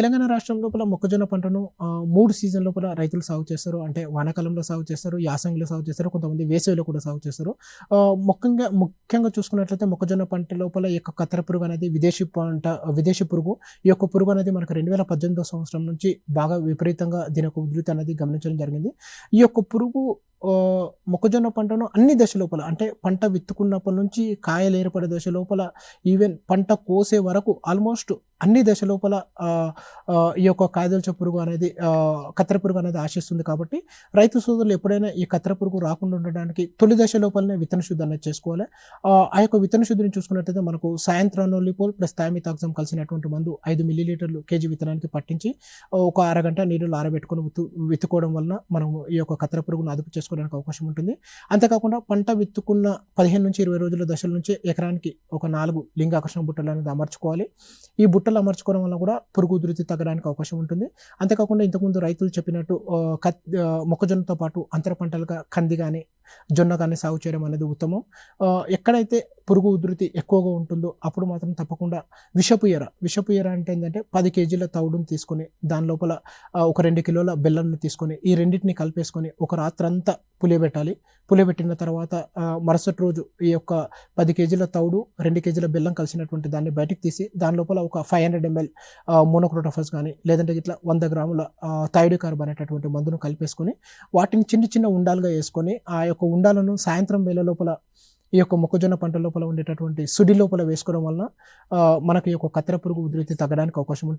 తెలంగాణ రాష్ట్రం లోపల మొక్కజొన్న పంటను 3 సీజన్ లోపల రైతులు సాగు చేస్తారు. అంటే వానాకాలంలో సాగు చేస్తారు, యాసంగిలో సాగు చేస్తారు, కొంతమంది వేసవిలో కూడా సాగు చేస్తారు. ముఖ్యంగా చూసుకున్నట్లయితే మొక్కజొన్న పంట లోపల ఈ యొక్క కత్తెర పురుగు అనేది విదేశీ పురుగు. ఈ యొక్క పురుగు అనేది మనకు 2018 సంవత్సరం నుంచి బాగా విపరీతంగా దీని యొక్క ఉధృతి అనేది గమనించడం జరిగింది. ఈ యొక్క పురుగు మొక్కజొన్న పంటను అన్ని దశ లోపల, అంటే పంట విత్తుకున్నప్పటి నుంచి కాయలు ఏర్పడే దశ లోపల, ఈవెన్ పంట కోసే వరకు ఆల్మోస్ట్ అన్ని దశ లోపల ఈ యొక్క కాయదొలచ పురుగు అనేది కత్తెర పురుగు అనేది ఆశిస్తుంది. కాబట్టి రైతు సోదరులు ఎప్పుడైనా ఈ కత్తెర పురుగు రాకుండా ఉండడానికి తొలి దశ లోపలనే విత్తన శుద్ధి అనేది చేసుకోవాలి. ఆ యొక్క విత్తన శుద్ధిని చూసుకున్నట్లయితే మనకు సాయంత్రానోలిపోల్ ప్లస్ థైమిథాక్సమ్ కలిసినటువంటి మందు 5 మిల్లీలీటర్లు కేజీ విత్తనానికి పట్టించి ఒక అరగంట నీళ్ళు ఆరబెట్టుకొని విత్తుకోవడం వలన మనం ఈ యొక్క కత్తెర పురుగును అదుపు చేసుకోవడానికి అవకాశం ఉంటుంది. అంతేకాకుండా పంట విత్తుకున్న 15 నుంచి 20 రోజుల దశల నుంచి ఎకరానికి ఒక 4 లింగాకర్షణ బుట్టలు అనేది అమర్చుకోవాలి. ఈ బుట్టలు అమర్చుకోవడం వల్ల కూడా పురుగు ఉధృతి తగ్గడానికి అవకాశం ఉంటుంది. అంతేకాకుండా ఇంతకుముందు రైతులు చెప్పినట్టు మొక్కజొన్నతో పాటు అంతర పంటలుగా కంది కానీ జొన్న కానీ సాగు చేయడం అనేది ఉత్తమం. ఎక్కడైతే పురుగు ఉధృతి ఎక్కువగా ఉంటుందో అప్పుడు మాత్రం తప్పకుండా విషపు ఎర అంటే ఏంటంటే 10 కేజీల తవుడుని తీసుకొని దాని లోపల ఒక 2 కిలోల బెల్లంని తీసుకొని ఈ రెండింటిని కలిపేసుకొని ఒక రాత్రంతా పులియబెట్టాలి. పులియబెట్టిన తర్వాత మరుసటి రోజు ఈ యొక్క 10 కేజీల తవుడు 2 కేజీల బెల్లం కలిసినటువంటి దాన్ని బయటికి తీసి దాని లోపల ఒక 500 ml మోనోక్రోటోఫాస్ కానీ లేదంటే ఇట్లా 100 గ్రాముల థైరాయిడ్ కార్బ్ అనేటటువంటి మందును కలిపేసుకొని వాటిని చిన్న ఉండాలుగా వేసుకొని ఆ యొక్క ఉండాలను సాయంత్రం వేళ లోపల ఈ యొక్క మొక్కజొన్న పంట లోపల ఉండేటటువంటి సుడి లోపల వేసుకోవడం వలన మనకి ఈ యొక్క కత్తెర పురుగు ఉధృతి తగ్గడానికి అవకాశం ఉంటుంది.